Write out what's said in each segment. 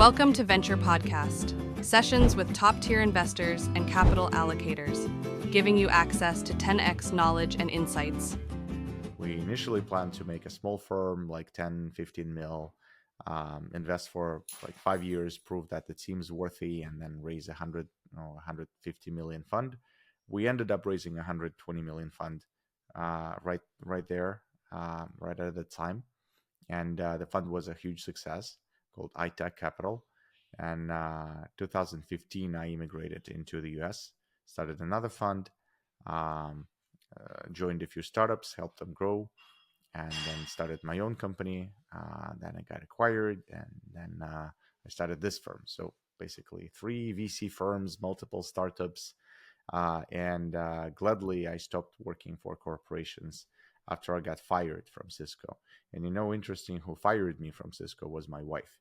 Welcome to Venture Podcast, sessions with top-tier investors and capital allocators, giving you access to 10x knowledge and insights. We initially planned to make a small firm, like 10, 15 mil, invest for like 5 years, prove that the team's worthy, and then raise 150 million fund. We ended up raising 120 million fund right there, right at the time. And the fund was a huge success, called iTech Capital. And 2015, I immigrated into the US, started another fund, um, joined a few startups, helped them grow, and then started my own company. Then I got acquired, and then I started this firm. So basically, 3 VC firms, multiple startups, and gladly I stopped working for corporations after I got fired from Cisco. And interesting, who fired me from Cisco was my wife.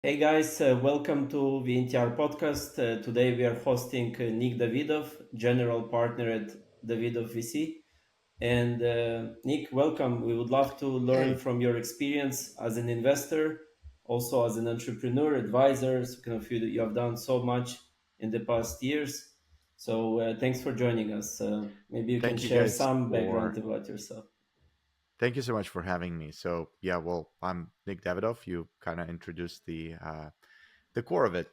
Hey guys, welcome to the NTR podcast. Today we are hosting Nick Davidov, general partner at Davidovs VC. And Nick, welcome. We would love to learn Hey, from your experience as an investor, also as an entrepreneur, advisor. So kind of you have done so much in the past years. So thanks for joining us. Maybe you can thank you share guys some background for about yourself. Thank you so much for having me. So yeah, well, I'm Nick Davidov. You kind of introduced the core of it.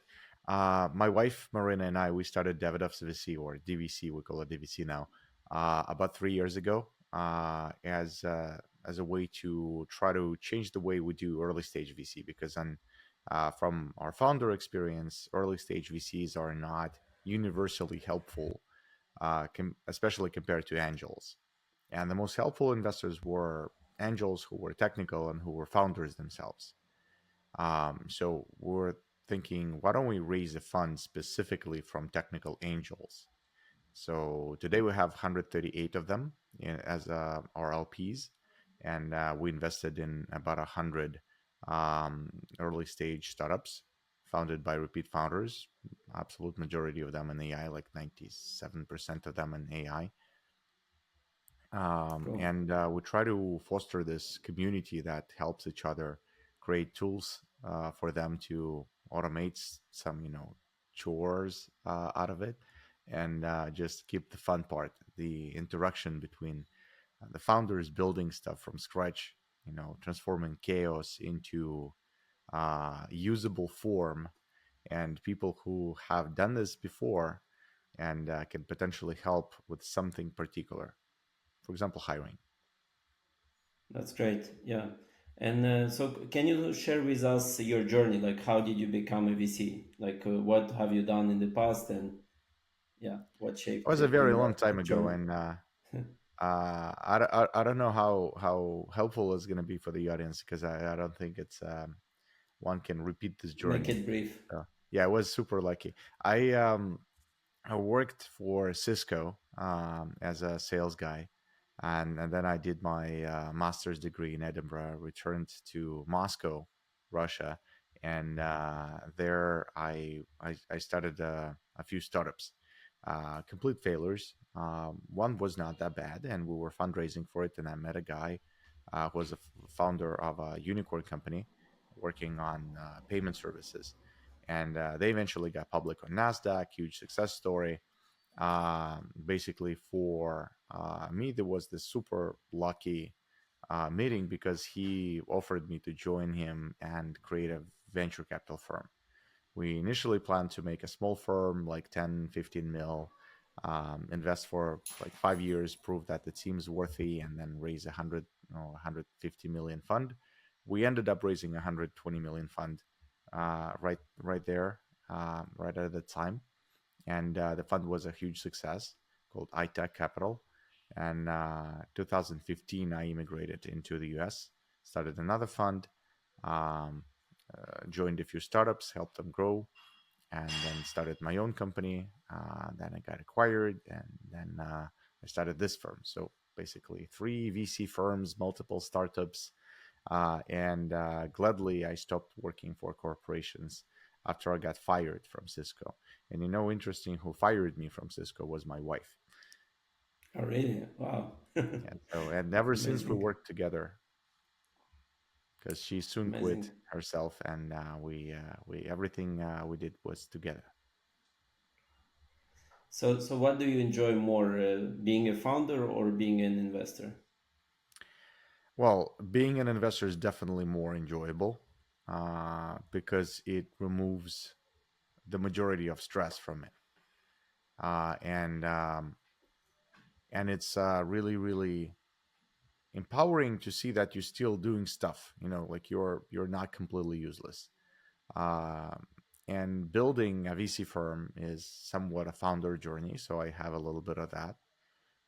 My wife Marina and I, we started Davidovs VC, or DVC. We call it DVC now. About 3 years ago, as a way to try to change the way we do early stage VC, because from our founder experience, early stage VCs are not universally helpful, especially compared to angels. And the most helpful investors were angels who were technical and who were founders themselves. So we're thinking, why don't we raise a fund specifically from technical angels? So today we have 138 of them as our LPs, and we invested in about 100 early stage startups founded by repeat founders. Absolute majority of them in AI, like 97% of them in AI. Cool. And we try to foster this community that helps each other create tools for them to automate some chores out of it, and just keep the fun part, the interaction between the founders building stuff from scratch, transforming chaos into usable form, and people who have done this before and can potentially help with something particular, for example, hiring. That's great. Yeah. And so, can you share with us your journey? Like, how did you become a VC? Like, what have you done in the past? And yeah, what It shaped was a very long your time ago, journey? and I don't know how helpful it's going to be for the audience, because I don't think it's one can repeat this Make journey. it brief. Yeah, I was super lucky. I worked for Cisco as a sales guy, and then I did my master's degree in Edinburgh, returned to Moscow, Russia, and there I started a few startups, complete failures. One was not that bad, and we were fundraising for it, and I met a guy who was a founder of a unicorn company working on payment services, and they eventually got public on Nasdaq. Huge success story. Basically, for me, there was this super lucky meeting, because he offered me to join him and create a venture capital firm. We initially planned to make a small firm, like 10, 15 mil, invest for like 5 years, prove that the team's worthy, and then raise 150 million fund. We ended up raising 120 million fund right there, right at the time. And the fund was a huge success, called iTech Capital. And 2015, I immigrated into the US, started another fund, um, joined a few startups, helped them grow, and then started my own company. Then I got acquired, and then I started this firm. So basically, 3 VC firms, multiple startups, and gladly I stopped working for corporations after I got fired from Cisco. And interesting, who fired me from Cisco was my wife. Oh, really? Wow. And ever That's since we amazing. worked together, because she soon quit Amazing. herself, and we everything we did was together. So what do you enjoy more, being a founder or being an investor? Well, being an investor is definitely more enjoyable because it removes the majority of stress from it, uh, and um, and it's really really empowering to see that you're still doing stuff. You know, like you're not completely useless. Um, and building a VC firm is somewhat a founder journey, so I have a little bit of that.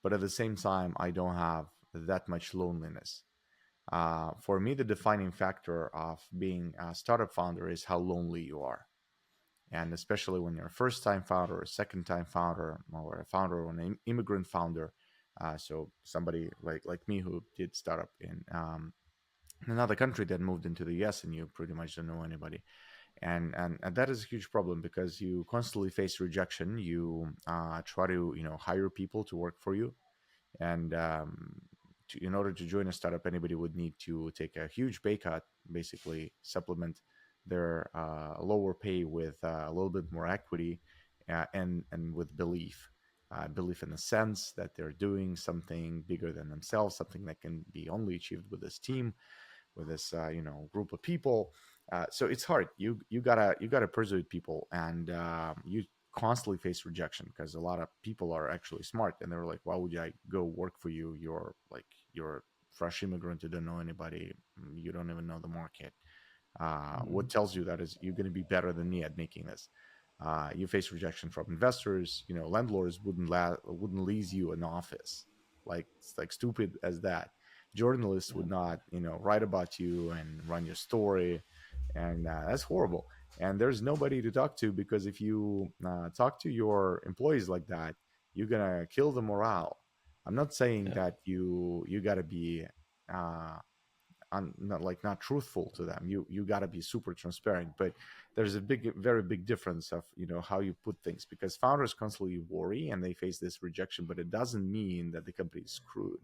But at the same time, I don't have that much loneliness. For me, the defining factor of being a startup founder is how lonely you are. And especially when you're a first time founder, a second time founder, or a founder or an immigrant founder. So somebody like me who did startup in another country that moved into the US, and you pretty much don't know anybody. And that is a huge problem because you constantly face rejection. You try to hire people to work for you, and in order to join a startup, anybody would need to take a huge pay cut, basically supplement their lower pay with a little bit more equity, and with belief in the sense that they're doing something bigger than themselves, something that can be only achieved with this team, with this group of people. So it's hard. You gotta persuade people, and you constantly face rejection because a lot of people are actually smart, and they're like, why would I go work for you? You're a fresh immigrant, you don't know anybody, you don't even know the market. What Mhm. tells you that is you're going to be better than me at making this? You face rejection from investors. Landlords wouldn't lease you an office. Like it's like stupid as that. Journalists Yeah. would not write about you and run your story, and that's horrible. And there's nobody to talk to, because if you talk to your employees like that, you're gonna kill the morale. I'm not saying Yeah. that you got to be uh, not truthful to them. You got to be super transparent, but there's a very big difference of how you put things, because founders constantly worry and they face this rejection, but it doesn't mean that the company is screwed.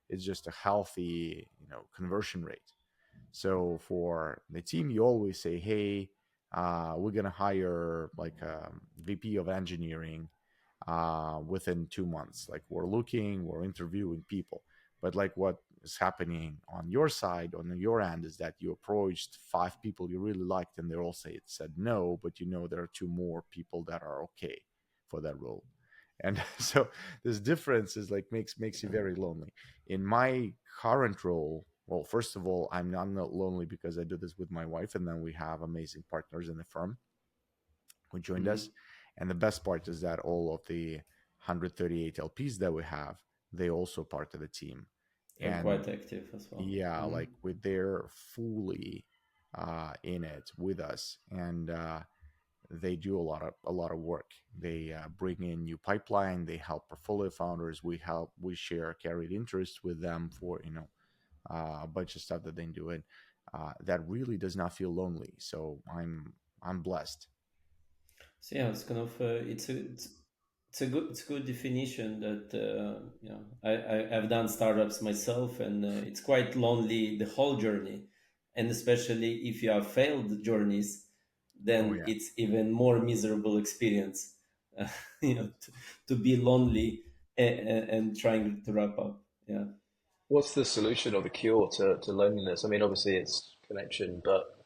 It's just a healthy conversion rate. So for the team, you always say, hey, we're going to hire like a VP of engineering within 2 months. Like we're interviewing people. But like what is happening on your side, on your end, is that you approached 5 people you really liked, and they all said no, but there are 2 more people that are okay for that role. And so this difference is like makes you very lonely. In my current role, well, first of all, I'm not lonely because I do this with my wife, and then we have amazing partners in the firm who joined us. Mhm. And the best part is that all of the 138 LPs that we have, they also part of the team. They're And quite active as well. yeah, Mhm. like they're fully in it with us, and they do a lot of work. They bring in new pipeline. They help portfolio founders. We share carried interest with them for a bunch of stuff that they do, and that really does not feel lonely. So I'm blessed. So yeah, it's kind of it's a good definition that I've done startups myself, and it's quite lonely the whole journey, and especially if you have failed journeys, Oh then yeah. it's even more miserable experience. uh, to be lonely and trying to wrap up. Yeah. What's the solution or the cure to loneliness? I mean, obviously it's connection, but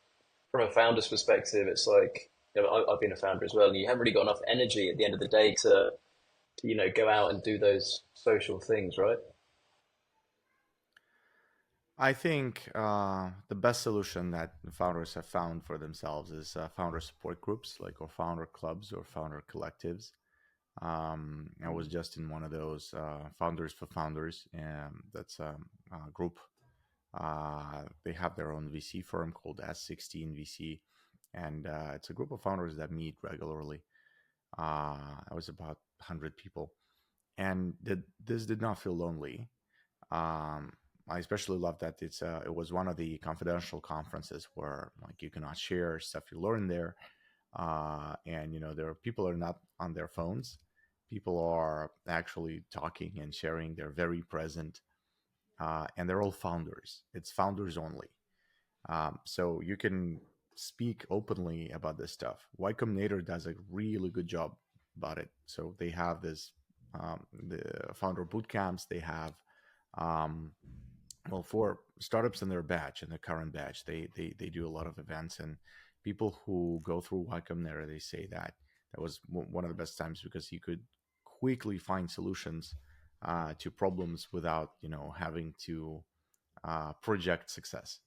from a founder's perspective, it's like, I've been a founder as well, and you haven't really got enough energy at the end of the day to go out and do those social things, right? I think the best solution that the founders have found for themselves is founder support groups, like or founder clubs or founder collectives. I was just in one of those founders for founders, and that's a group. They have their own VC firm called S16 VC, and it's a group of founders that meet regularly. I was about 100 people, and this did not feel lonely. Um, I especially love that it was one of the confidential conferences where like you cannot share stuff you learn there, and there are people are not on their phones. People are actually talking and sharing. They're very present, and they're all founders. It's founders only. So you can speak openly about this stuff. Y Combinator does a really good job about it. So they have this the founder boot camps. They have um, well, for startups in their batch, in the current batch, they do a lot of events, and people who go through Y Combinator, they say that that was one of the best times because you could quickly find solutions to problems without having to project success.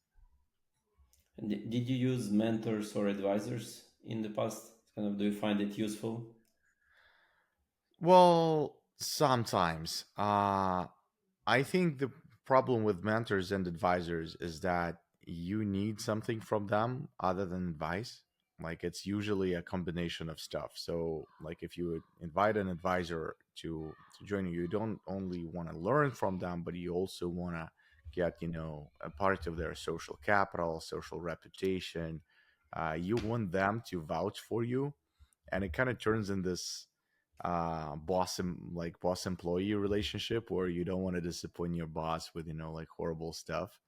And did you use mentors or advisors in the past? Kind of, do you find it useful? Well, sometimes. I think the problem with mentors and advisors is that you need something from them other than advice. Like it's usually a combination of stuff. So, like if you invite an advisor to join you, you don't only want to learn from them, but you also want to get a part of their social capital, social reputation. You want them to vouch for you, and it kind of turns in this boss employee relationship where you don't want to disappoint your boss with like horrible stuff,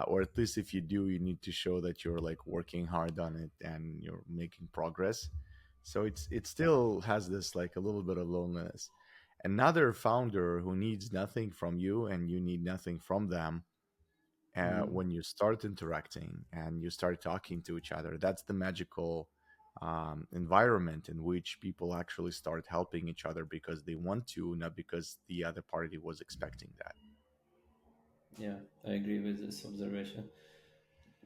or at least if you do, you need to show that you're like working hard on it and you're making progress. So it still has this like a little bit of loneliness. Another founder who needs nothing from you and you need nothing from them, Mm. when you start interacting and you start talking to each other, that's the magical environment in which people actually start helping each other because they want to, not because the other party was expecting that. Yeah, I agree with this observation.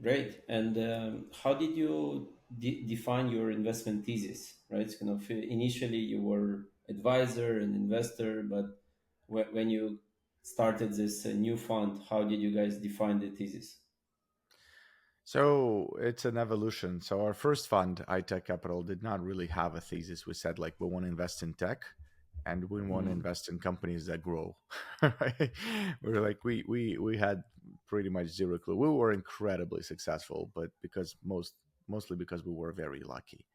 Great. And how did you define your investment thesis? Right. It's kind of initially you were advisor and investor, but when you started this new fund, how did you guys define the thesis? So it's an evolution. So our first fund, iTech Capital, did not really have a thesis. We said like we want to invest in tech and we want to Mm. invest in companies that grow. Right? We were like we had pretty much zero clue. We were incredibly successful, but mostly because we were very lucky.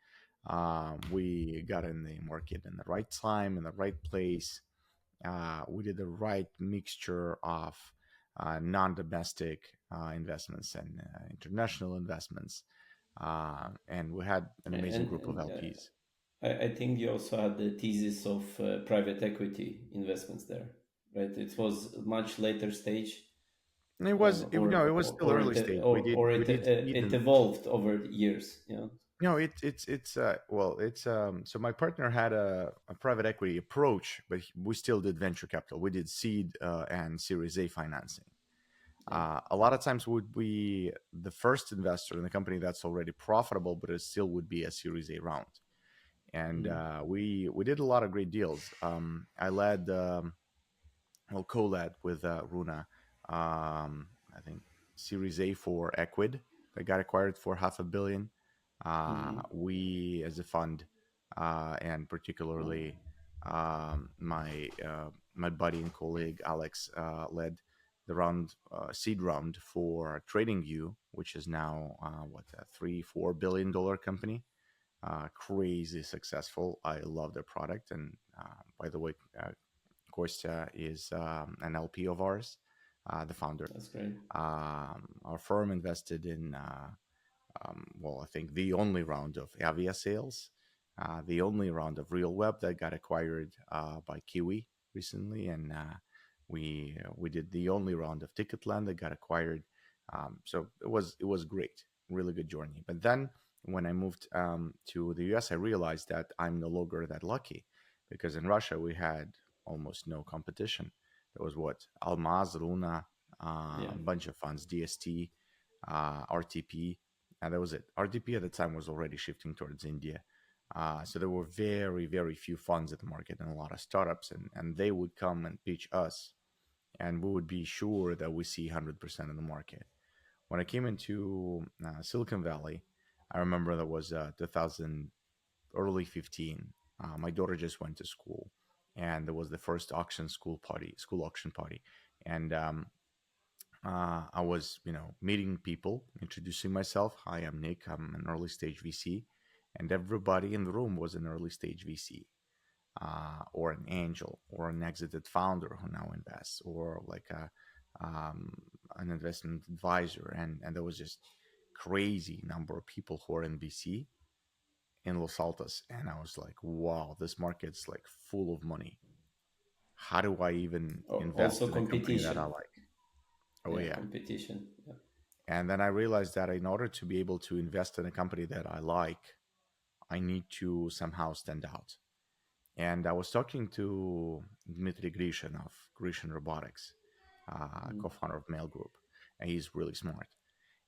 We got in the market in the right time, in the right place. We did the right mixture of non-domestic investments and international investments, and we had an amazing group of And LPs. I think you also had the thesis of private equity investments there, right? It was a much later stage, No, it was still early stage. We did seed it and evolved over the years. Yeah. no, it's well, it's so my partner had a private equity approach, but we still did venture capital. We did seed and Series A financing. Yeah. A lot of times would be the first investor in the company that's already profitable, but it still would be a Series A round. And Mm. we did a lot of great deals. I led co-led with Runa. I think Series A for Equid that got acquired for 500 million. Mm. We as a fund, and particularly my buddy and colleague Alex led the seed round for Trading You, which is now what a $3-4 billion company. Crazy successful. I love their product, and by the way, Kostya is an LP of ours, the founder. That's great. Our firm invested in, I think the only round of Avia sales, the only round of Real Web that got acquired by Kiwi recently, and we did the only round of Ticketland that got acquired. So it was great, really good journey. But then when I moved to the US, I realized that I'm no longer that lucky because in Russia we had almost no competition. There was what Almaz, Runa, Yeah. a bunch of funds, DST, RTP, and that was it. RTP at the time was already shifting towards India. So there were very, very few funds at the market and a lot of startups, and they would come and pitch us, and we would be sure that we see 100% of the market. When I came into Silicon Valley, I remember that was 2000, early 15. My daughter just went to school, and there was the first school auction party, and I was, meeting people, introducing myself. Hi, I'm Nick. I'm an early stage VC, and everybody in the room was an early stage VC, or an angel, or an exited founder who now invests, or like um, an investment advisor, and there was just crazy number of people who are in VC in Los Altos, and I was like, wow, this market's like full of money. How do I even invest Also in a company that I competition. like? Oh Yeah, yeah. competition. Yeah. And then I realized that in order to be able to invest in a company that I like, I need to somehow stand out. And I was talking to Dmitry Grishin of Grishin Robotics, Mm. co-founder of Mail Group, and he's really smart.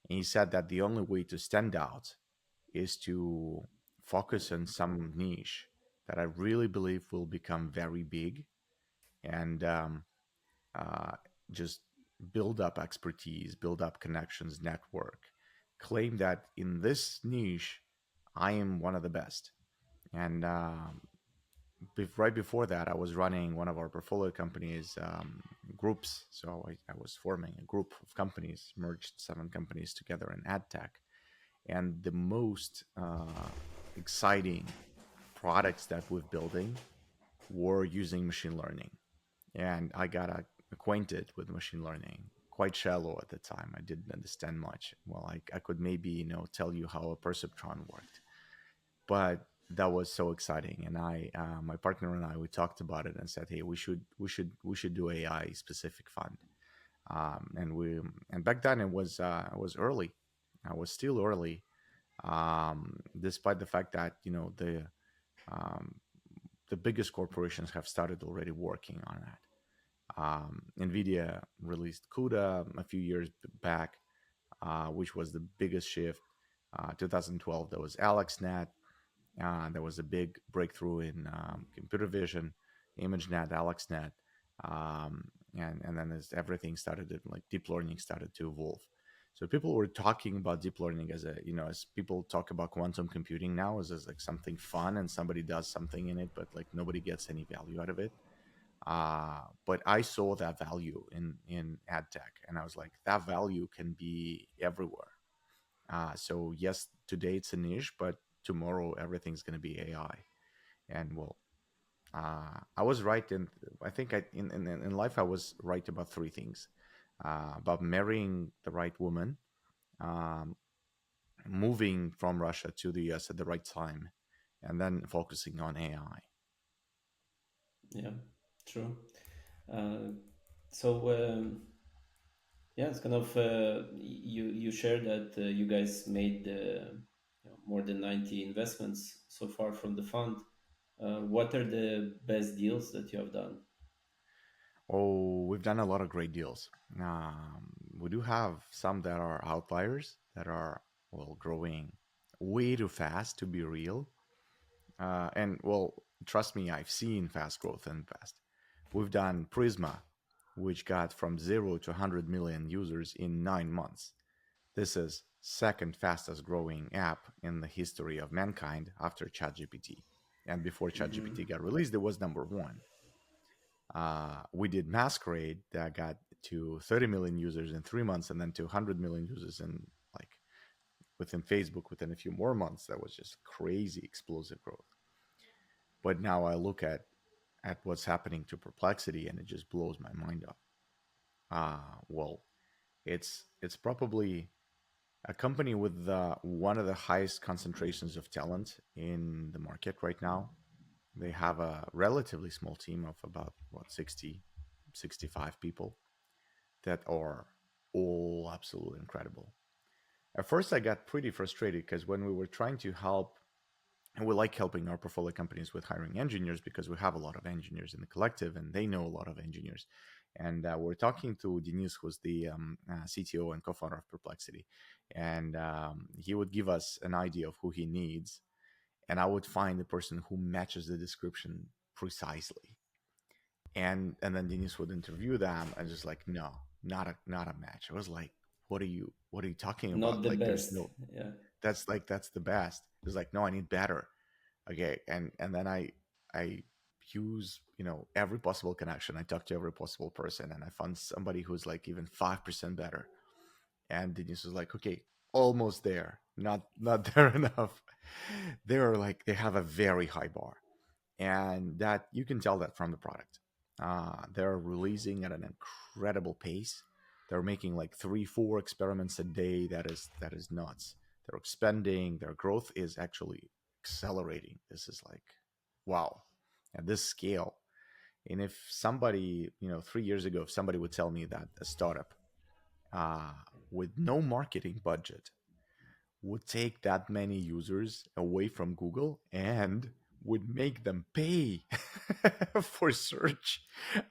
And he said that the only way to stand out is to focus on some niche that I really believe will become very big, and uh, just build up expertise, build up connections, network, claim that in this niche, I am one of the best. And right before that, I was running one of our portfolio companies groups. So I was forming a group of companies, merged 7 companies together in ad tech. And the most exciting products that we're building were using machine learning. And I got acquainted with machine learning quite shallow at the time. I didn't understand much. Well, I could maybe tell you how a perceptron worked, but that was so exciting. And my partner and I, we talked about it and said, hey, we should do AI specific fund. And back then it was early. I was still early, despite the fact that um, the biggest corporations have started already working on that. NVIDIA released CUDA a few years back, which was the biggest shift. 2012, there was AlexNet. There was a big breakthrough in computer vision, ImageNet, AlexNet, and then as everything started, like deep learning started to evolve. So people were talking about deep learning as people talk about quantum computing now as like something fun and somebody does something in it, but like nobody gets any value out of it. But I saw that value in ad tech, and I was like, that value can be everywhere. So yes, today it's a niche, but tomorrow everything's going to be AI. And well, I was right in. I think in life I was right about 3 things: about marrying the right woman, um, moving from Russia to the US at the right time, and then focusing on AI. Yeah, true. Uh, so yeah, it's kind of you shared that you guys made more than 90 investments so far from the fund. What are the best deals that you have done? Oh, we've done a lot of great deals. We do have some that are outliers that are, well, growing way too fast to be real. And well, trust me, I've seen fast growth in the past. We've done Prisma, which got from 0 to 100 million users in 9 months. This is second fastest growing app in the history of mankind after ChatGPT. And before ChatGPT got released, it was number one. We did Masquerade that got to 30 million users in 3 months, and then to 100 million users in like within Facebook within a few more months. That was just crazy explosive growth. But now I look at what's happening to Perplexity, and it just blows my mind up. Well, it's probably a company with one of the highest concentrations of talent in the market right now. They have a relatively small team of about 60, 65 people that are all absolutely incredible. At first, I got pretty frustrated because when we were trying to help, and we like helping our portfolio companies with hiring engineers because we have a lot of engineers in the collective and they know a lot of engineers. And we're talking to Denis, who's the CTO and co-founder of Perplexity, and he would give us an idea of who he needs, and I would find the person who matches the description precisely. And then Denis would interview them and just like, no, not a match. I was like, what are you talking Not about? the Like there's best. no, Yeah. that's the best. It was like, no, I need better. Okay. And then I use, every possible connection. I talked to every possible person and I found somebody who's like even 5% better. And Denis was like, okay, almost there. Not there enough. They have a very high bar. And that you can tell that from the product. They're releasing at an incredible pace. They're making like 3-4 experiments a day. That is nuts. They're expanding. Their growth is actually accelerating. This is like, wow, at this scale. And if somebody, 3 years ago, if somebody would tell me that a startup uh, with no marketing budget would take that many users away from Google and would make them pay for search,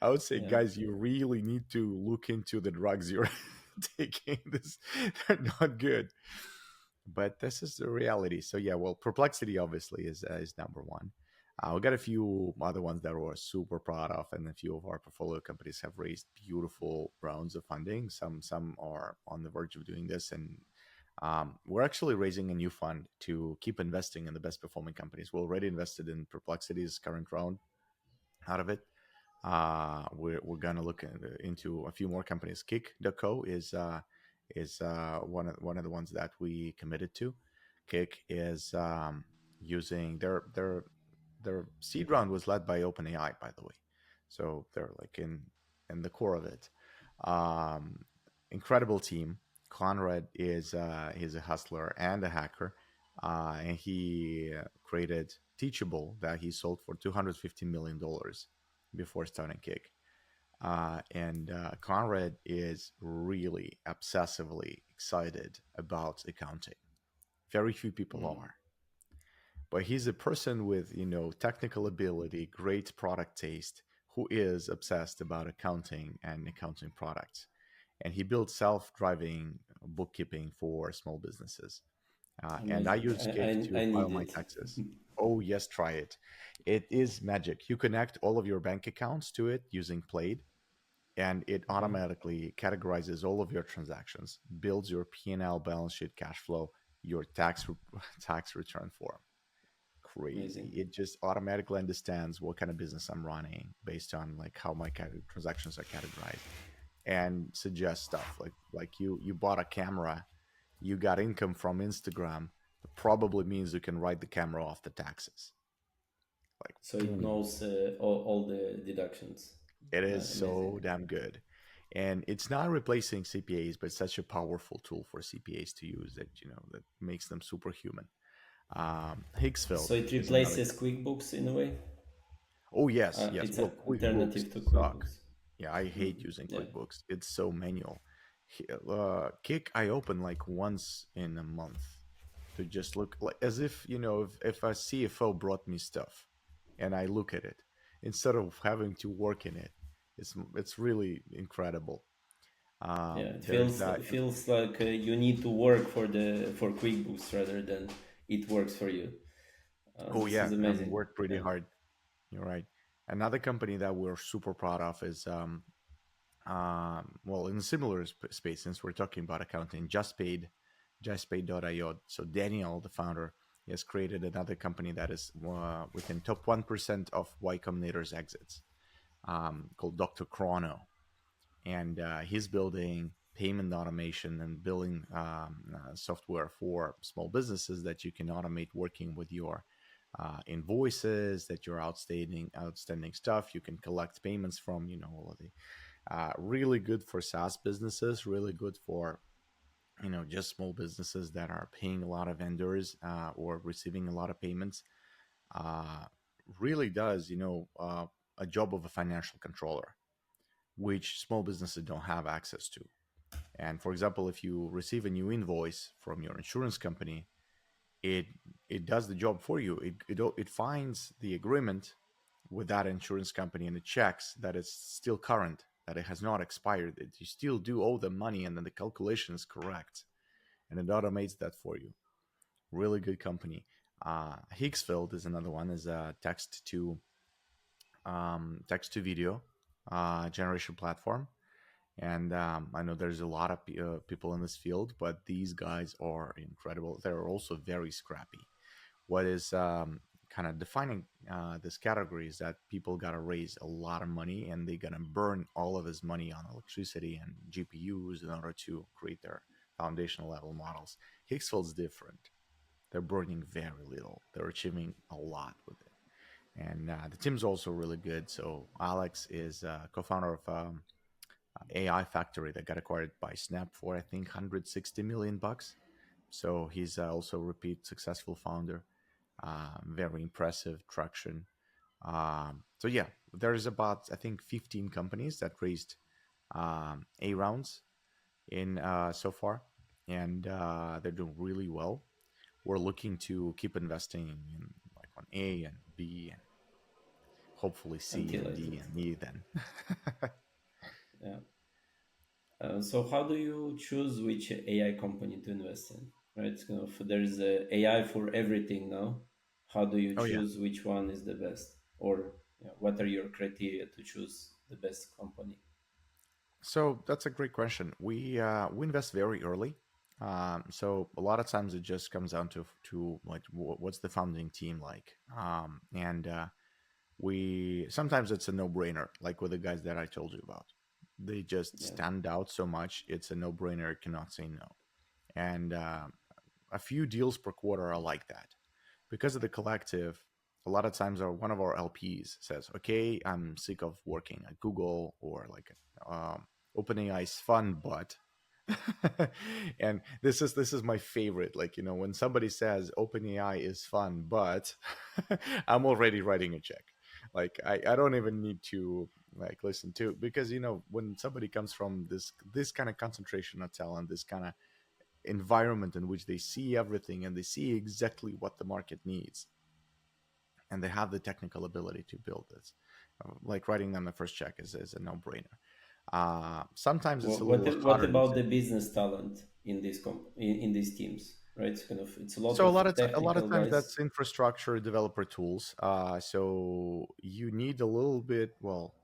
I would say, Yeah. guys, you really need to look into the drugs you're taking. This, they're not good. But this is the reality. So yeah, well, Perplexity obviously is number one. We got a few other ones that we're super proud of, and a few of our portfolio companies have raised beautiful rounds of funding. Some are on the verge of doing this, and we're actually raising a new fund to keep investing in the best performing companies. We already invested in Perplexity's current round out of it. We're gonna look into a few more companies. Kick.co is one of the ones that we committed to. Kick is using their seed round was led by OpenAI, by the way, so they're like in the core of it. Um, Incredible team. Conrad is he's a hustler and a hacker, and he created Teachable that he sold for $250 million before starting Kick. And Conrad is really obsessively excited about accounting. Very few people Mm. are, but he's a person with technical ability, great product taste, who is obsessed about accounting and accounting products. And he built self-driving bookkeeping for small businesses. And I Amazing. use Kick to I file need my it. taxes. Oh yes, try it. It is magic. You connect all of your bank accounts to it using Plaid, and it Okay. automatically categorizes all of your transactions, builds your P&L, balance sheet, cash flow, your tax return form. Crazy. Amazing. It just automatically understands what kind of business I'm running based on like how my transactions are categorized, and suggests stuff like you bought a camera, you got income from Instagram. That probably means you can write the camera off the taxes. Like, So it boom. knows all the deductions. It is Amazing. so damn good. And it's not replacing CPAs, but it's such a powerful tool for CPAs to use that, that makes them superhuman. Higgsfield So it is another replaces guy. QuickBooks in a way. Oh, yes, yes. It's an Well, QuickBooks alternative to suck. QuickBooks. Yeah, I hate Mhm. using Yeah. QuickBooks. It's so manual. Kick, I open like once in a month to just look like as if, if a CFO brought me stuff and I look at it instead of having to work in it. It's really incredible. Yeah. It There's feels that. feels like you need to work for QuickBooks rather than it works for you. Oh This yeah, is I mean, amazing. work pretty Yeah. hard. You're right. Another company that we're super proud of is well, in a similar space, since we're talking about accounting, justpaid.io. So Daniel, the founder, he has created another company that is within top 1% of Y Combinator's exits, called Dr. Chrono. And he's building payment automation and billing software for small businesses that you can automate working with your invoices, that your outstanding stuff. You can collect payments from, all of the really good for SaaS businesses, really good for just small businesses that are paying a lot of vendors or receiving a lot of payments. Uh, Really does a job of a financial controller, which small businesses don't have access to. And for example, if you receive a new invoice from your insurance company, it it does the job for you. It finds the agreement with that insurance company and it checks that it's still current, that it has not expired, that you still do owe them money, and then the calculation is correct, and it automates that for you. Really good company. Higgsfield is another one. Is a text to video generation platform. And I know there's a lot of people in this field, but these guys are incredible. They're also very scrappy. What is kind of defining this category is that people got to raise a lot of money, and they got to burn all of this money on electricity and GPUs in order to create their foundational level models. Higgsfield's different. They're burning very little. They're achieving a lot with it. And the team's also really good. So Alex is co-founder of AI factory that got acquired by Snap for I think $160 million. So he's also a repeat successful founder. Very impressive traction. So yeah, there's about I think 15 companies that raised A rounds in so far, and they're doing really well. We're looking to keep investing in like on A and B and hopefully C until and it. D and E then. Yeah. So how do you choose which AI company to invest in? Right, it's kind of there's AI for everything now. How do you Oh yeah. choose which one is the best, or what are your criteria to choose the best company? So that's a great question. We invest very early. So a lot of times it just comes down to like what's the founding team like, and we sometimes it's a no brainer. Like with the guys that I told you about, they just Yeah. stand out so much. It's a no brainer. Cannot say no. And a few deals per quarter are like that because of the collective. A lot of times one of our LPs says, okay, I'm sick of working at Google or like OpenAI is fun, but and this is my favorite. Like, when somebody says OpenAI is fun, but I'm already writing a check. Like I don't even need to like listen to, because when somebody comes from this kind of concentration of talent, this kind of environment in which they see everything and they see exactly what the market needs, and they have the technical ability to build this, like writing them the first check is a no-brainer. Sometimes it's a little What harder to about say. the business talent in in these teams? Right, it's kind of it's a lot So of a lot of technical times guys. that's infrastructure developer tools. So you need a little bit, well,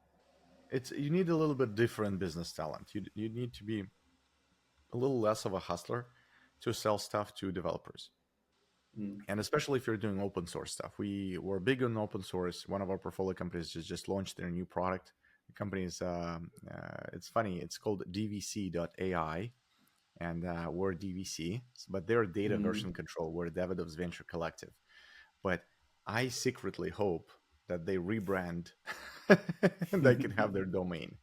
it's you need a little bit different business talent. You need to be a little less of a hustler to sell stuff to developers. Mm. And especially if you're doing open source stuff. We're big on open source. One of our portfolio companies just launched their new product. The company is it's funny, it's called dvc.ai, and we're DVC, but they're data Mm. version control. We're Davidovs Venture Collective. But I secretly hope that they rebrand and they can have their domain.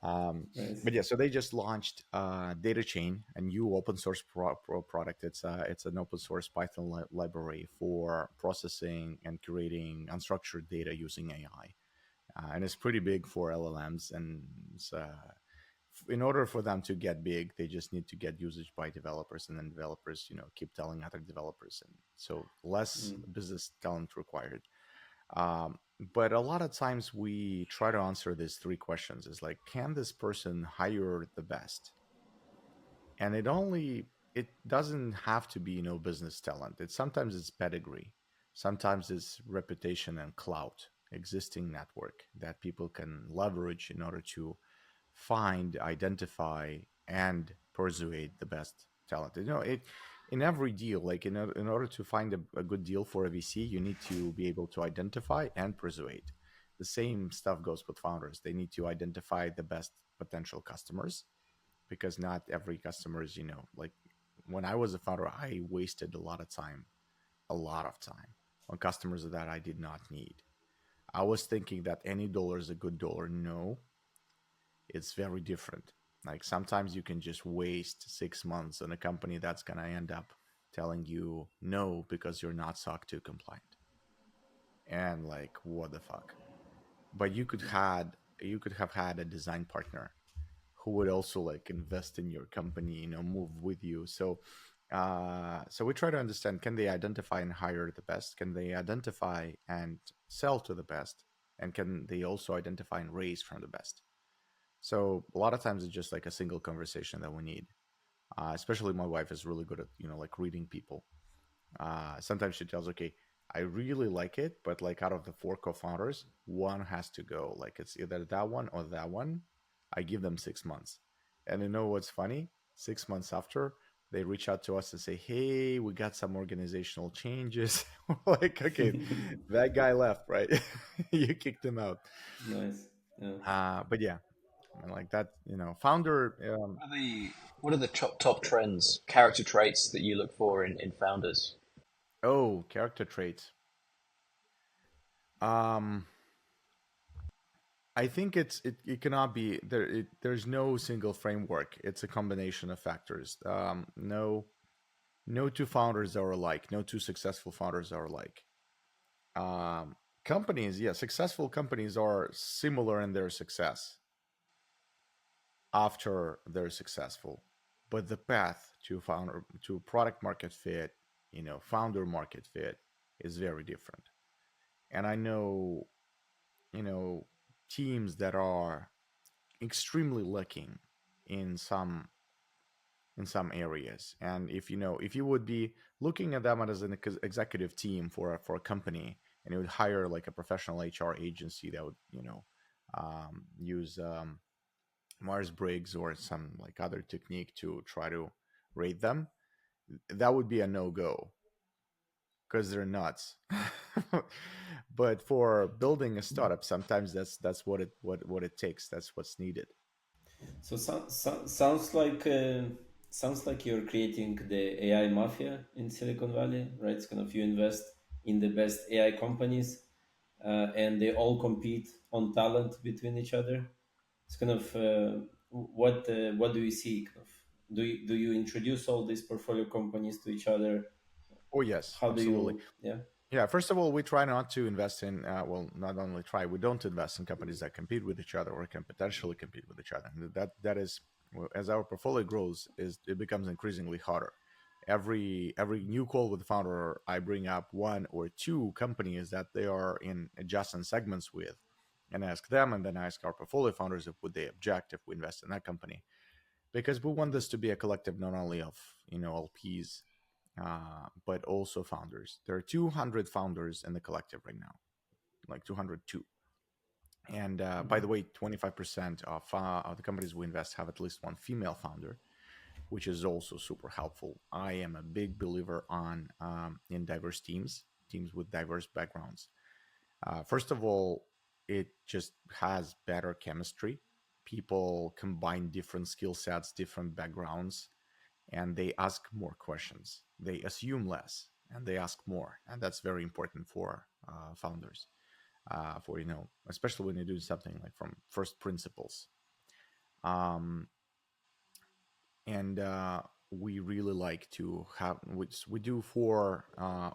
Um, Nice. but yeah, so they just launched Data Chain, a new open source product. It's an open source Python library for processing and curating unstructured data using AI, and it's pretty big for LLMs. And in order for them to get big, they just need to get usage by developers, and then developers, keep telling other developers, and so less Mm. business talent required. But a lot of times we try to answer these three questions: is like, can this person hire the best? And it doesn't have to be business talent. It's pedigree, sometimes it's reputation and clout, existing network that people can leverage in order to find, identify, and persuade the best talent. In every deal, like in order to find a good deal for a VC, you need to be able to identify and persuade. The same stuff goes with founders. They need to identify the best potential customers, because not every customer is, like when I was a founder, I wasted a lot of time on customers that I did not need. I was thinking that any dollar is a good dollar. No, it's very different. Like sometimes you can just waste 6 months on a company that's going to end up telling you no because you're not SOC 2 compliant. And like, what the fuck? But you could have had a design partner who would also like invest in your company, move with you. So we try to understand, can they identify and hire the best? Can they identify and sell to the best? And can they also identify and raise from the best? So a lot of times it's just like a single conversation that we need. Especially my wife is really good at like reading people. Sometimes she tells, okay, I really like it, but like out of the four co-founders, one has to go. Like it's either that one or that one. I give them 6 months. And you know what's funny? 6 months after, they reach out to us and say, hey, we got some organizational changes. Like, okay, that guy left, right? You kicked him out. Nice. Yeah. But yeah, like that, founder. What are the top trends, character traits that you look for in founders? Oh, character traits. Um, I think it cannot be there. There's no single framework. It's a combination of factors. No two founders are alike. No two successful founders are alike. Um, Companies, yeah, successful companies are similar in their success after they're successful, but the path to founder to product market fit, founder market fit is very different. And I know, you know, teams that are extremely lacking in some areas. And if you would be looking at them as an executive team for a company, and you would hire like a professional HR agency that would use Myers Briggs or some like other technique to try to rate them, that would be a no go because they're nuts. But for building a startup, sometimes that's what it takes. That's what's needed. Sounds like you're creating the AI mafia in Silicon Valley, right? It's kind of you invest in the best AI companies, and they all compete on talent between each other. It's kind of what do you see? Kind of, do you introduce all these portfolio companies to each other? Oh yes, How do absolutely. you? Yeah. Yeah, first of all, we try not to invest in, not only try, we don't invest in companies that compete with each other or can potentially compete with each other. And that is, well, as our portfolio grows, is it becomes increasingly harder. Every new call with the founder, I bring up one or two companies that they are in adjacent segments with, and ask them, and then ask our portfolio founders if would they object if we invest in that company, because we want this to be a collective not only of LPs but also founders. There are 200 founders in the collective right now, like 202. And by the Mhm. way, 25% of the companies we invest have at least one female founder, which is also super helpful. I am a big believer in diverse teams with diverse backgrounds. First of all, it just has better chemistry. People combine different skill sets, different backgrounds, and they ask more questions. They assume less and they ask more, and that's very important for founders. For especially when you do something like from first principles. Um, and We really like to have, which we do 4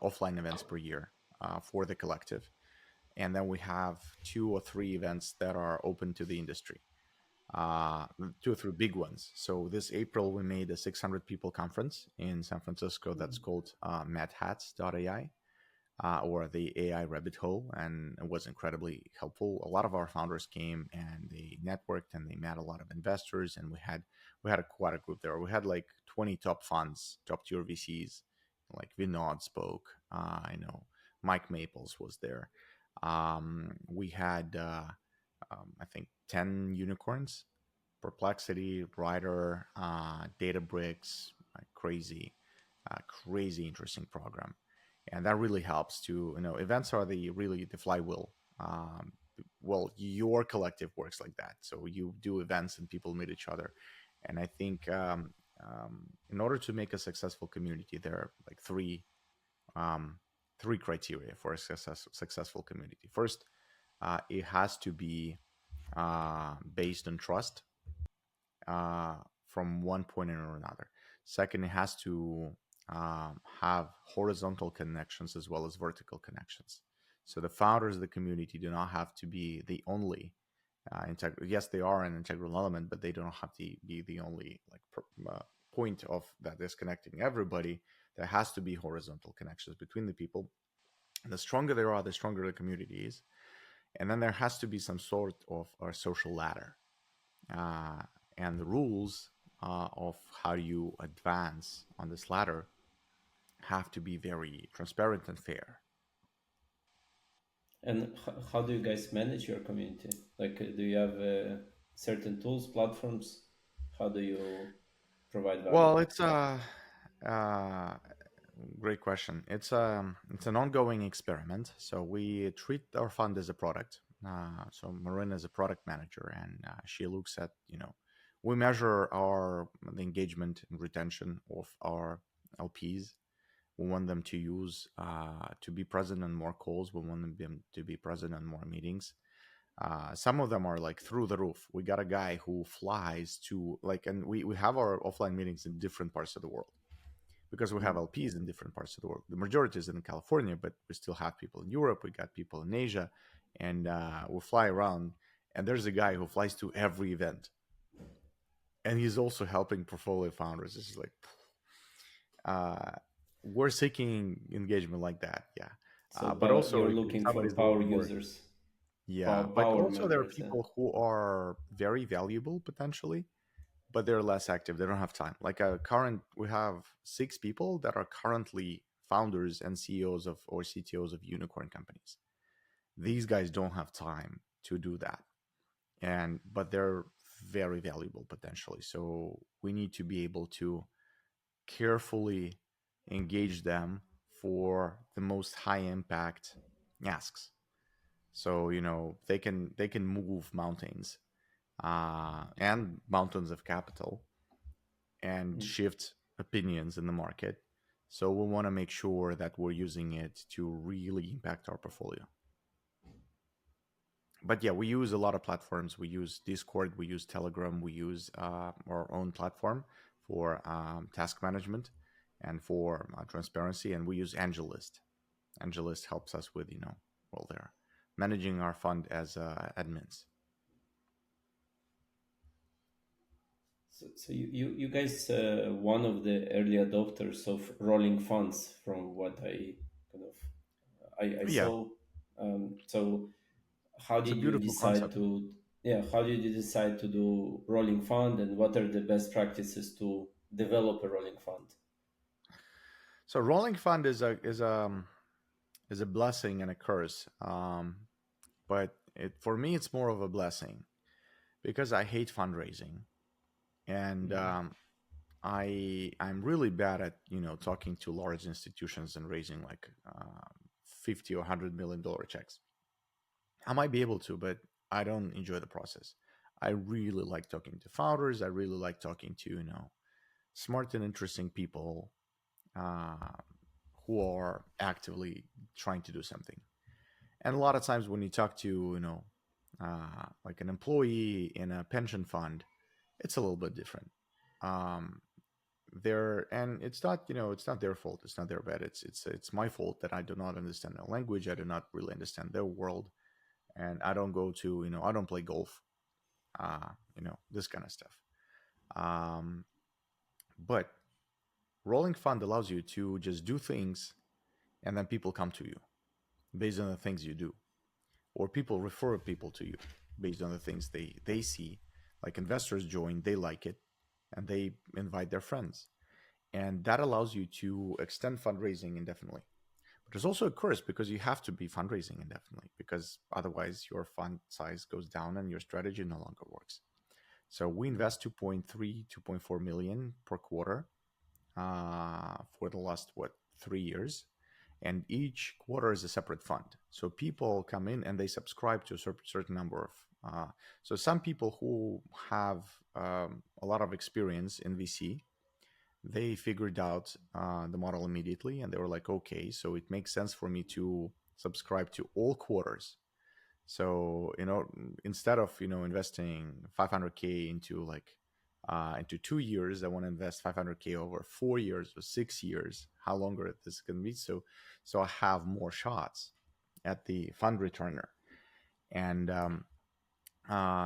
offline events per year for the collective, and then we have 2 or 3 events that are open to the industry. uh, 2 or 3 big ones. So this April, we made a 600 people conference in San Francisco that's called madhats.ai, or the AI rabbit hole, and it was incredibly helpful. A lot of our founders came and they networked and they met a lot of investors, and we had quite a group there. We had like 20 top funds, top tier VCs, like Vinod spoke. I know Mike Maples was there. We had I think 10 unicorns: Perplexity, Ryder, Databricks, crazy interesting program, and that really helps to events are the flywheel. Well, your collective works like that, so you do events and people meet each other, and I think in order to make a successful community, there are like um, three criteria for a successful community. First, it has to be based on trust uh, from one point or another. Second, it has to have horizontal connections as well as vertical connections. So the founders of the community do not have to be the only integral. Yes, they are an integral element, but they don't have to be the only point of that is connecting everybody. There has to be horizontal connections between the people. And the stronger they are, the stronger the community is. And then there has to be some sort of a social ladder, uh, and the rules of how you advance on this ladder have to be very transparent and fair. And how do you guys manage your community? Like, do you have certain tools, platforms? How do you provide value? Well, it's a great question. It's an ongoing experiment. So we treat our fund as a product. So Marin is a product manager, and she looks at we measure the engagement and retention of our LPs. We want them to use to be present on more calls. We want them to be present on more meetings. Some of them are like through the roof. We got a guy who flies to like, and we have our offline meetings in different parts of the world because we have LPs in different parts of the world. The majority is in California, but we still have people in Europe. We got people in Asia, and we fly around. And there's a guy who flies to every event, and he's also helping portfolio founders. This is like, we're seeking engagement like that, yeah. So But also, you're if looking for somebody's a power little more, users, yeah. But power also, there are members. Yeah. people who are very valuable potentially, but they're less active. They don't have time. Like we have 6 people that are currently founders and CEOs of or CTOs of unicorn companies. These guys don't have time to do that, but they're very valuable potentially. So we need to be able to carefully engage them for the most high impact asks. So they can move mountains and mountains of capital and shift opinions in the market. So we want to make sure that we're using it to really impact our portfolio. But yeah, we use a lot of platforms. We use Discord, we use Telegram, we use our own platform for task management and for transparency, and we use AngelList. AngelList helps us with, they're managing our fund as admins. So you guys one of the early adopters of rolling funds from what I kind of I Yeah, saw. So how it's a did you beautiful decide concept. to how did you decide to do rolling fund, and what are the best practices to develop a rolling fund? So rolling fund is a blessing and a curse. But for me, it's more of a blessing because I hate fundraising, and I'm really bad at talking to large institutions and raising like 50 or $100 million checks. I might be able to, but I don't enjoy the process. I really like talking to founders. I really like talking to smart and interesting people uh, who are actively trying to do something. And a lot of times when you talk to like an employee in a pension fund, it's a little bit different. Um, and it's not their fault. It's not their bad. It's my fault that I do not understand their language. I do not really understand their world, and I don't go to I don't play golf. This kind of stuff. Um, but rolling fund allows you to just do things, and then people come to you based on the things you do, or people refer people to you based on the things they see. Like investors join, they like it, and they invite their friends, and that allows you to extend fundraising indefinitely. But there's also a curse because you have to be fundraising indefinitely, because otherwise your fund size goes down and your strategy no longer works. So we invest 2.4 million per quarter for the last 3 years, and each quarter is a separate fund. So people come in and they subscribe to a certain number of. So some people who have a lot of experience in VC, they figured out the model immediately, and they were like, okay, so it makes sense for me to subscribe to all quarters. So instead of investing 500K into 2 years, I want to invest 500K over 4 years or 6 years, how longer this can be. So I have more shots at the fund returner, and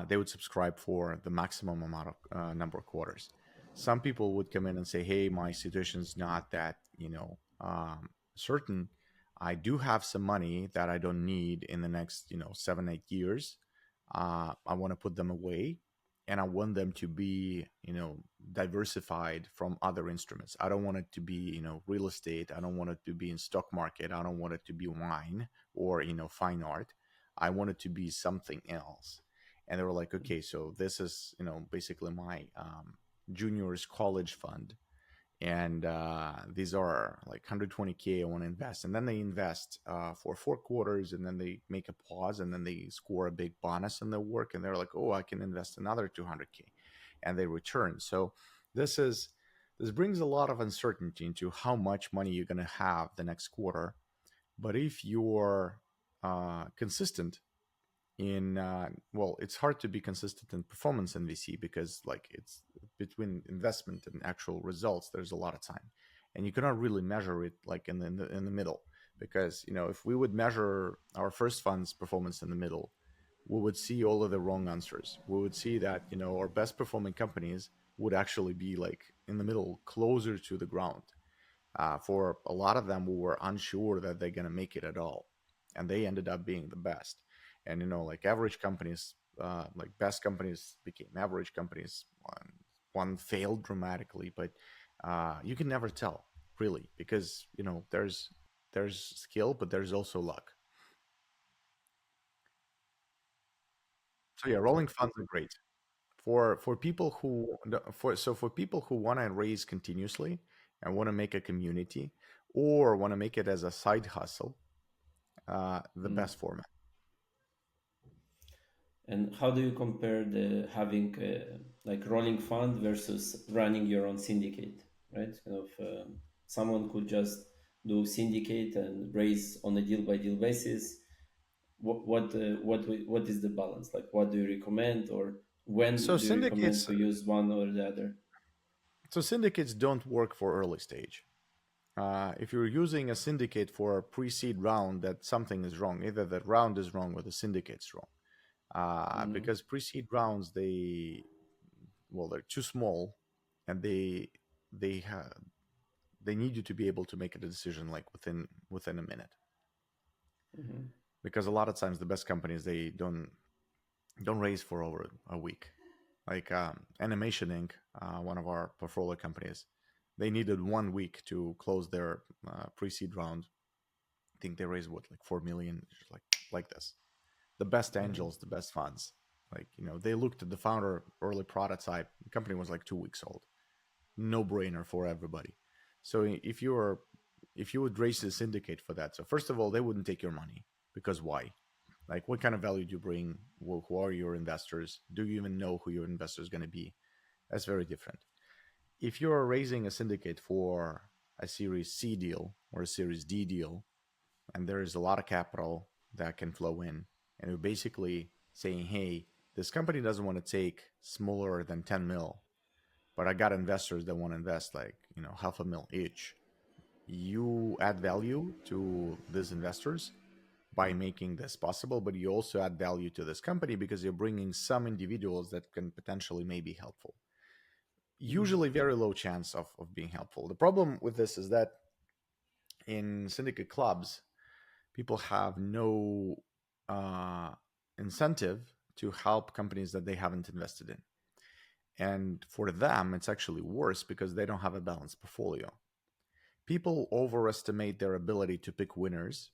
they would subscribe for the maximum amount of number of quarters. Some people would come in and say, hey, my situation's not that certain. I do have some money that I don't need in the next 7-8 years. I want to put them away, and I want them to be diversified from other instruments. I don't want it to be real estate. I don't want it to be in stock market. I don't want it to be wine or fine art. I want it to be something else. And they were like, okay, so this is basically my juniors college fund, and these are like 120K I want to invest. And then they invest for 4 quarters, and then they make a pause, and then they score a big bonus in their work, and they're like, oh, I can invest another 200K, and they return. So this brings a lot of uncertainty into how much money you're going to have the next quarter. But if you're consistent in well, it's hard to be consistent in performance in VC because like it's between investment and actual results, there's a lot of time, and you cannot really measure it like in the middle, because if we would measure our first fund's performance in the middle, we would see all of the wrong answers. We would see that our best performing companies would actually be like in the middle, closer to the ground. For a lot of them, we were unsure that they're going to make it at all, and they ended up being the best. And like average companies, like best companies became average companies. One failed dramatically, but you can never tell really, because there's skill, but there's also luck. So yeah, rolling funds are great for people who for people who want to raise continuously and want to make a community, or want to make it as a side hustle. The Mm. best format. And how do you compare the having like rolling fund versus running your own syndicate, right? Someone could just do syndicate and raise on a deal by deal basis. What is the balance? Like, what do you recommend, or So when do you recommend syndicates, to use one or the other? so syndicates don't work for early stage. If you're using a syndicate for a pre-seed round, that something is wrong. Either the round is wrong or the syndicate's wrong. Mm, Because pre-seed rounds, they're too small, and they ha- they need you to be able to make a decision like within a minute. mhm, Because a lot of times the best companies, they don't raise for over a week. Like Animation Inc., one of our portfolio companies, they needed 1 week to close their pre-seed round. I think they raised what, like 4 million, just like this. The best mhm, angels, the best funds, like they looked at the founder early prototype. The company was like 2 weeks old. No brainer for everybody. So if you would raise a syndicate for that, so first of all, they wouldn't take your money, because why? Like, what kind of value do you bring? Who are your investors? Do you even know who your investor is going to be? That's very different. If you're raising a syndicate for a Series C deal or a Series D deal, and there is a lot of capital that can flow in, and you're basically saying, hey, this company doesn't want to take smaller than 10 mil, but I got investors that want to invest like, half a mil each. You add value to these investors by making this possible, but you also add value to this company because you're bringing some individuals that can potentially maybe helpful. mhm, Usually very low chance of being helpful. The problem with this is that in syndicate clubs, people have no uh, incentive to help companies that they haven't invested in. And for them, it's actually worse because they don't have a balanced portfolio. People overestimate their ability to pick winners.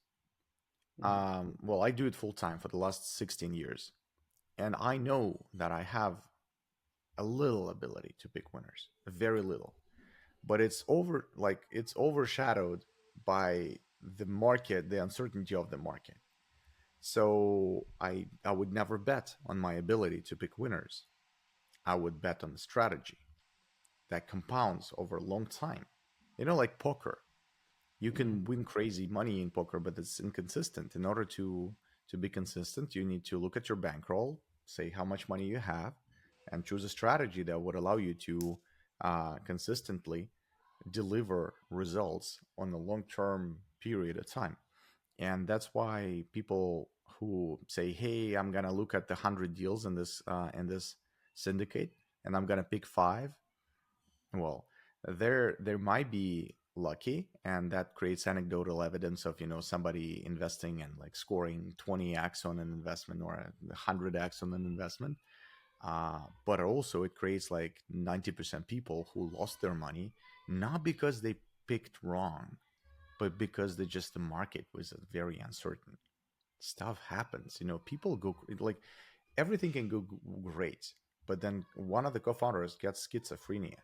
mhm, Well, I do it full time for the last 16 years. And I know that I have a little ability to pick winners, very little. But it's overshadowed by the market, the uncertainty of the market. So I would never bet on my ability to pick winners. I would bet on the strategy that compounds over a long time. Like poker. You mhm, can win crazy money in poker, but it's inconsistent. In order to be consistent, you need to look at your bankroll, say how much money you have, and choose a strategy that would allow you to consistently deliver results on a long-term period of time. And that's why people who say, "Hey, I'm gonna look at the 100 deals in this syndicate, and I'm gonna pick five," well, there might be lucky, and that creates anecdotal evidence of somebody investing and like scoring 20x on an investment or 100x on an investment. But also it creates like 90% people who lost their money, not because they picked wrong, but because the market was very uncertain. Stuff happens. People go like everything can go great, but then one of the co-founders gets schizophrenia,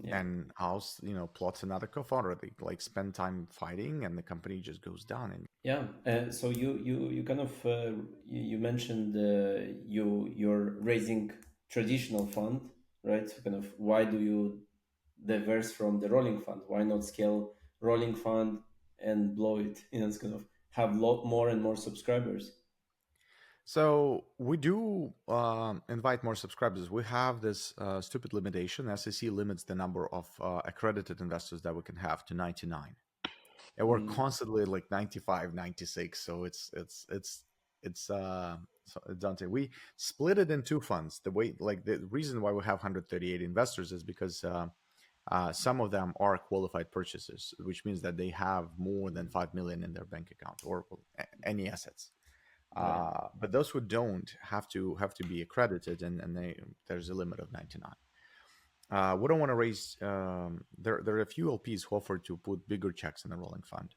yeah. and House, plots another co-founder. They like spend time fighting, and the company just goes down. And Yeah, so you kind of you mentioned you're raising traditional fund, right? So kind of why do you diverse from the rolling fund? Why not scale rolling fund and blow it? It's kind of have lot more and more subscribers. So we do invite more subscribers. We have this stupid limitation. SEC limits the number of accredited investors that we can have to 99, and we're constantly like 95, 96. So it's daunting. We split it in two funds. The reason why we have 138 investors is because some of them are qualified purchasers, which means that they have more than 5 million in their bank account or any assets. But those who don't have to be accredited, and there's a limit of 99. We don't want to raise. There are a few LPs who offer to put bigger checks in the rolling fund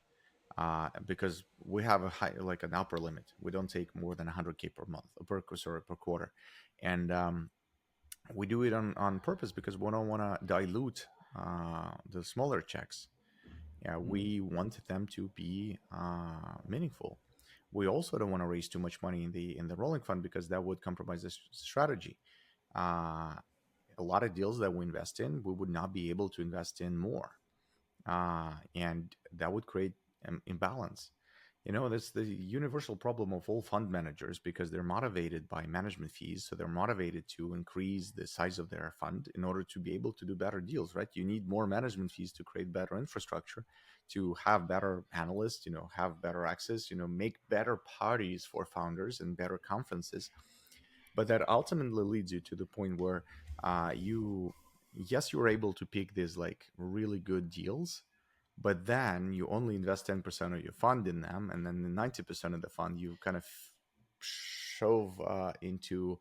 because we have a high, like an upper limit. We don't take more than 100K per month, per quarter, and we do it on purpose because we don't want to dilute the smaller checks. Yeah, we want them to be meaningful. We also don't want to raise too much money in the rolling fund because that would compromise the strategy. A lot of deals that we invest in, we would not be able to invest in more, and that would create an imbalance. That's the universal problem of all fund managers because they're motivated by management fees. So they're motivated to increase the size of their fund in order to be able to do better deals, right? You need more management fees to create better infrastructure, to have better analysts, have better access, make better parties for founders and better conferences. But that ultimately leads you to the point where you're able to pick these like really good deals, but then you only invest 10% of your fund in them, and then the 90% of the fund you kind of shove into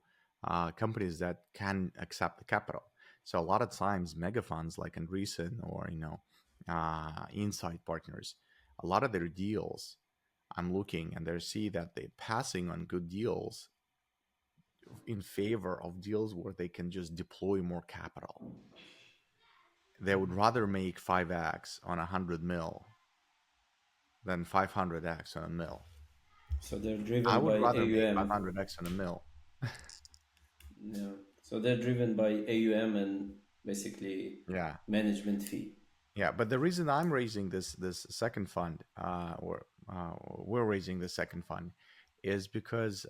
companies that can accept the capital. So a lot of times mega funds like Andreessen or Insight Partners, a lot of their deals I'm looking and they see that they're passing on good deals in favor of deals where they can just deploy more capital. They would rather make 5x on 100 mil than 500x on a mil. So they're I driven would by rather make AUM. 500x on a mil. Yeah. So they're driven by AUM and basically Yeah. management fee. Yeah, but the reason I'm raising this second fund, or we're raising the second fund, is because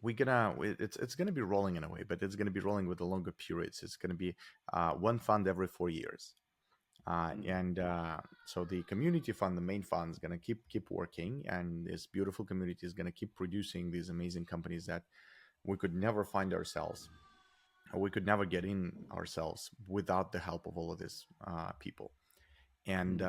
it's gonna be rolling in a way, but it's gonna be rolling with the longer periods. It's gonna be one fund every 4 years. And so the community fund, the main fund, is going to keep working, and this beautiful community is going to keep producing these amazing companies that we could never find ourselves, or we could never get in ourselves without the help of all of these people. And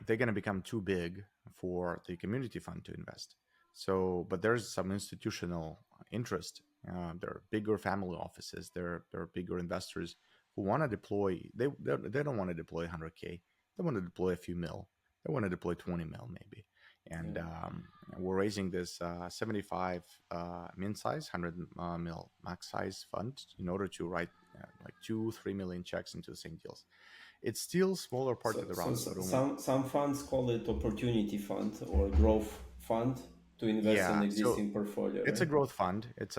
they're going to become too big for the community fund to invest. So, but there's some institutional interest. There are bigger family offices. There are bigger investors who want to deploy. They don't want to deploy 100K. They want to deploy a few mil. They want to deploy 20 mil maybe. And we're raising this 75 min size, 100 mil max size fund in order to write like 2-3 million checks into the same deals. It's still smaller part of the round. Some funds call it opportunity fund or growth fund to invest in existing portfolio. It's a growth fund. It's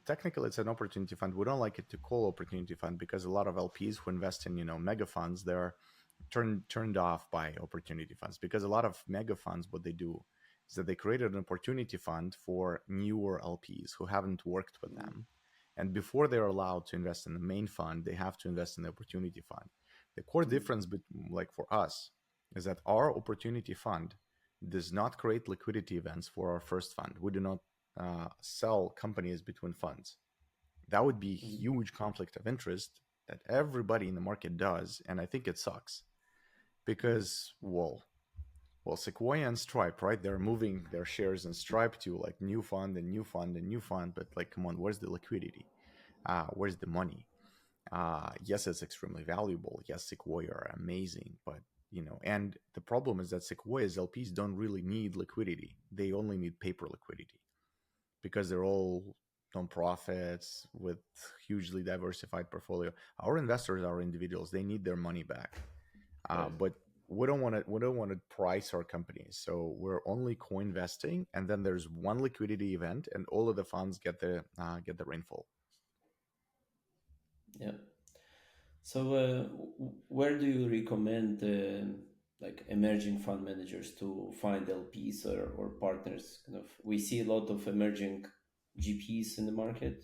technically it's an opportunity fund. We don't like it to call opportunity fund because a lot of LPs who invest in mega funds, they're turned off by opportunity funds because a lot of mega funds, what they do is that they created an opportunity fund for newer LPs who haven't worked with them. And before they're allowed to invest in the main fund, they have to invest in the opportunity fund. The core difference, like for us, is that our opportunity fund does not create liquidity events for our first fund. We do not sell companies between funds. That would be a huge conflict of interest that everybody in the market does, and I think it sucks because, well, Sequoia and Stripe, right? They're moving their shares in Stripe to like new fund and new fund and new fund, but like, come on, where's the liquidity? Where's the money? Yes, it's extremely valuable. Yes, Sequoia are amazing, but and the problem is that Sequoia's LPs don't really need liquidity. They only need paper liquidity because they're all nonprofits with hugely diversified portfolio. Our investors are individuals. They need their money back. But we don't want to price our companies. So we're only co-investing, and then there's one liquidity event, and all of the funds get the rainfall. Yeah. So where do you recommend like emerging fund managers to find LPs or partners. Kind of, we see a lot of emerging GPs in the market.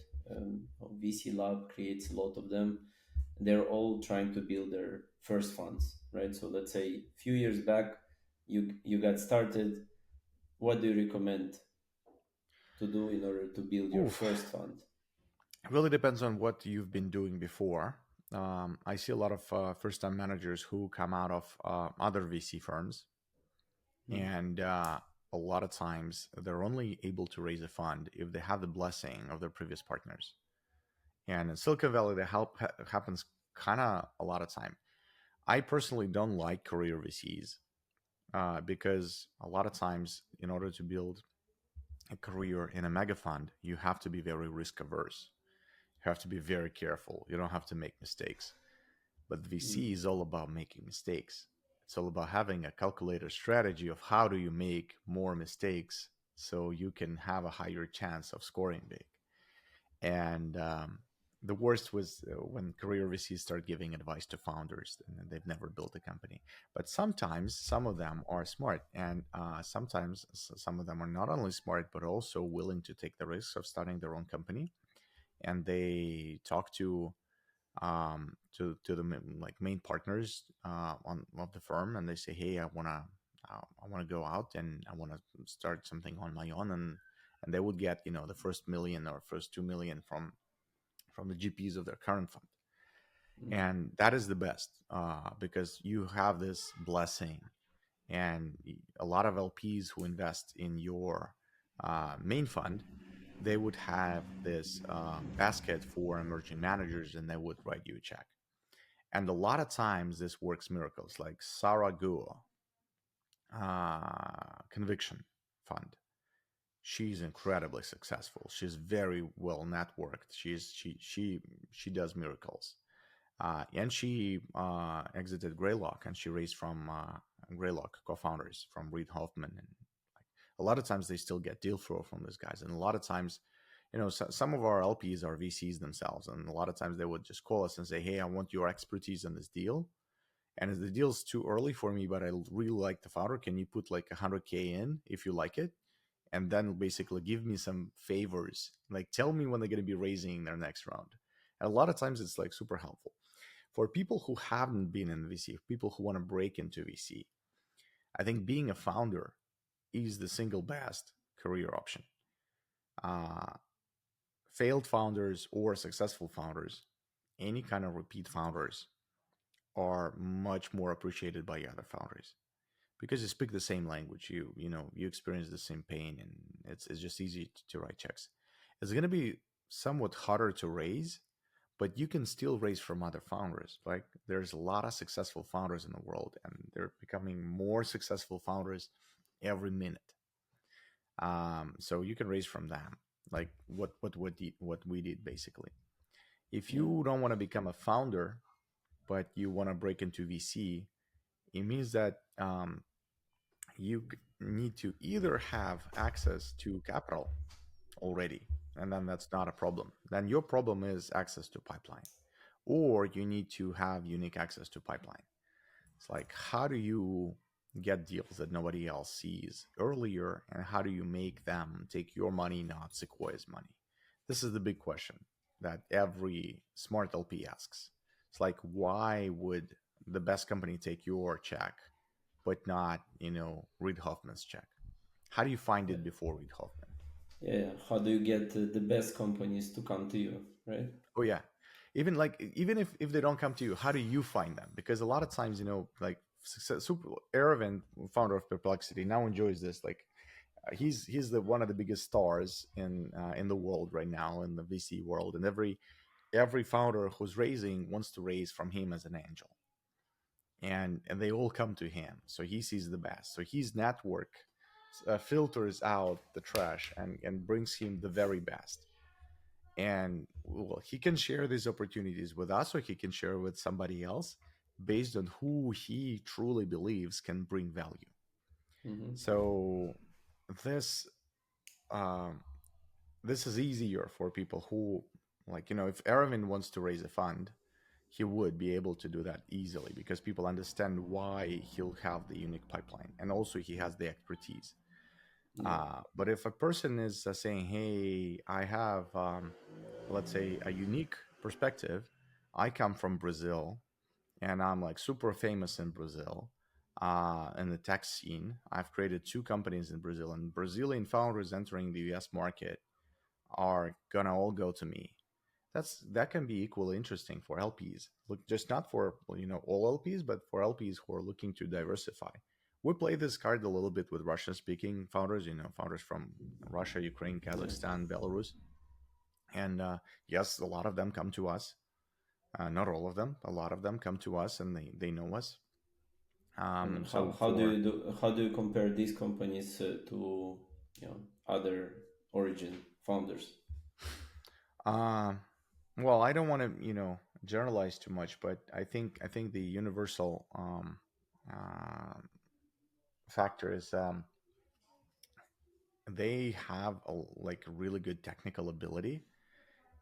VC Lab creates a lot of them. They're all trying to build their first funds, right? So let's say a few years back, you got started. What do you recommend to do in order to build your Oof. first fund? It really depends on what you've been doing before. I see a lot of first-time managers who come out of other VC firms, and a lot of times they're only able to raise a fund if they have the blessing of their previous partners. And in Silicon Valley, that happens kind of a lot of time. I personally don't like career VCs because a lot of times, in order to build a career in a mega fund, you have to be very risk averse. You have to be very careful. You don't have to make mistakes. But VC is all about making mistakes. It's all about having a calculated strategy of how do you make more mistakes so you can have a higher chance of scoring big. And the worst was when career VCs start giving advice to founders and they've never built a company. But sometimes some of them are smart, and sometimes some of them are not only smart but also willing to take the risks of starting their own company. And they talk to the like main partners on of the firm, and they say, "Hey, I wanna go out and I wanna start something on my own," and they would get the first million or first 2 million from the GPs of their current fund. And that is the best because you have this blessing, and a lot of LPs who invest in your main fund, they would have this basket for emerging managers, and they would write you a check. And a lot of times this works miracles, like Sarah Guo, Conviction Fund. She's incredibly successful. She's very well networked. She does miracles. And she exited Greylock, and she raised from Greylock co-founders from Reid Hoffman, and a lot of times they still get deal flow from these guys. And a lot of times, some of our LPs are VCs themselves, and a lot of times they would just call us and say, "Hey, I want your expertise in this deal, and if the deal's too early for me, but I really like the founder, can you put like 100K in if you like it, and then basically give me some favors, like tell me when they're going to be raising their next round." And a lot of times it's like super helpful for people who haven't been in VC, people who want to break into VC. I think being a founder is the single best career option. Uh, Failed founders or successful founders, any kind of repeat founders, are much more appreciated by other founders because you speak the same language. You experience the same pain, and it's just easy to write checks. It's going to be somewhat harder to raise, but you can still raise from other founders. Like, there's a lot of successful founders in the world, and they're becoming more successful founders every minute. So you can raise from them, like what we did basically. If you don't want to become a founder, but you want to break into VC, it means that you need to either have access to capital already, and then that's not a problem. Then your problem is access to pipeline, or you need to have unique access to pipeline. It's like, how do you get deals that nobody else sees earlier, and how do you make them take your money, not Sequoia's money? This is the big question that every smart LP asks. It's like, why would the best company take your check, but not, Reid Hoffman's check? How do you find it before Reid Hoffman? Yeah, how do you get the best companies to come to you, right? Oh yeah, even if they don't come to you, how do you find them? Because a lot of times, like super Aravind, founder of Perplexity, now enjoys this. Like, he's the one of the biggest stars in the world right now, in the VC world, and every founder who's raising wants to raise from him as an angel, and they all come to him, so he sees the best. So his network filters out the trash and brings him the very best. And well, he can share these opportunities with us, or he can share with somebody else based on who he truly believes can bring value. So this um, this is easier for people who, like, if Ervin wants to raise a fund, he would be able to do that easily because people understand why he'll have the unique pipeline, and also he has the expertise. Yeah. But if a person is saying, "Hey, I have, let's say, a unique perspective. I come from Brazil, and I'm like super famous in Brazil, in the tech scene. I've created two companies in Brazil, and Brazilian founders entering the U.S. market are gonna all go to me." That can be equally interesting for LPs. Look, just not for all LPs, but for LPs who are looking to diversify. We play this card a little bit with Russian-speaking founders, founders from Russia, Ukraine, Yeah. Kazakhstan, Belarus, and yes, a lot of them come to us. Not all of them, a lot of them come to us, and they know us. And So for how do you compare these companies to other origin founders? Um, well, I don't want to, generalize too much, but I think the universal uh, factor is they have like really good technical ability,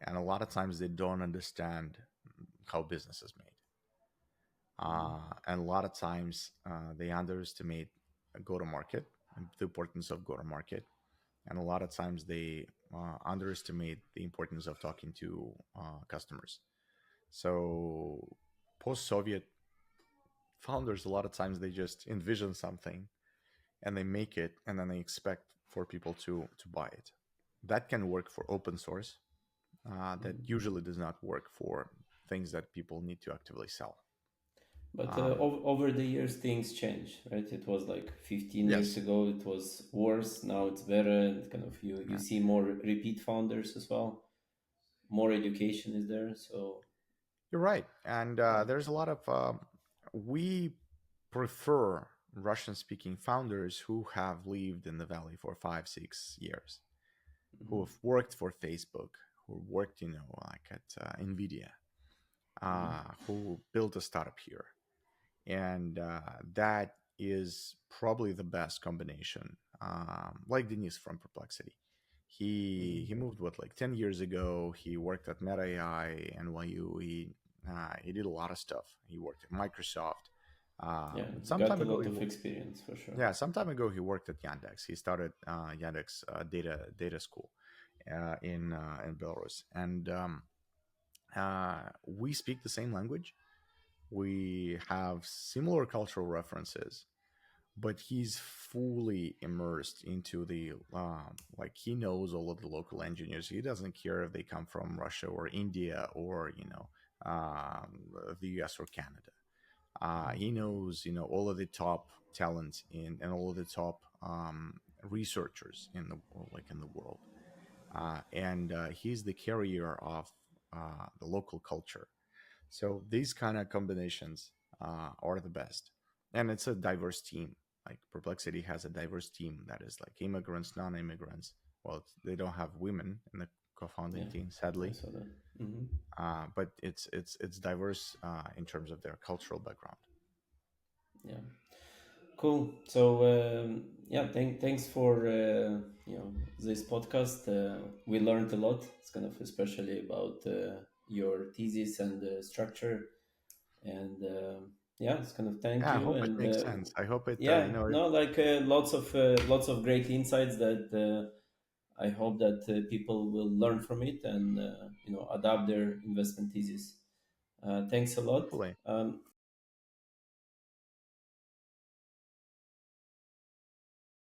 and a lot of times they don't understand how business is made. And a lot of times they underestimate go to market, the importance of go to market, and a lot of times they underestimate the importance of talking to customers. So post-Soviet founders, a lot of times they just envision something and they make it, and then they expect for people to buy it. That can work for open source. That usually does not work for things that people need to actively sell. But Um, over the years, things change, right? It was like 15 years yes, ago, it was worse. Now it's better, and kind of you yeah, see more repeat founders as well. More education is there, so you're right. And yeah. there's a lot of we prefer Russian-speaking founders who have lived in the valley for 5-6 years, who Mhm. have worked for Facebook, who worked, like at Nvidia, Mhm. who built a startup here, and that is probably the best combination. Like Denis from Perplexity, he Mhm. moved what like 10 years ago. He worked at Meta AI, NYU. He did a lot of stuff. He worked at Microsoft. Yeah, But some got time a ago, lot of experience for sure. yeah, some time ago he worked at Yandex. He started Yandex data school in Belarus, and we speak the same language. We have similar cultural references, but he's fully immersed into the like he knows all of the local engineers. He doesn't care if they come from Russia or India or the US or Canada. He knows all of the top talents and all of the top researchers in the world, and he's the carrier of the local culture. So these kind of combinations are the best, and it's a diverse team. Like Perplexity has a diverse team that is like immigrants, non-immigrants. Well, they don't have women in the co-founding Yeah, team, I sadly, saw that. Hmm. but it's diverse in terms of their cultural background. Yeah, cool. So yeah, thanks for this podcast. We learned a lot. It's kind of especially about your thesis and the structure, and yeah, it's kind of thank Yeah, I you. hope it And makes sense. I hope it, yeah, no, like lots of great insights that I hope that people will learn from it and adapt their investment thesis. Thanks a lot. hopefully.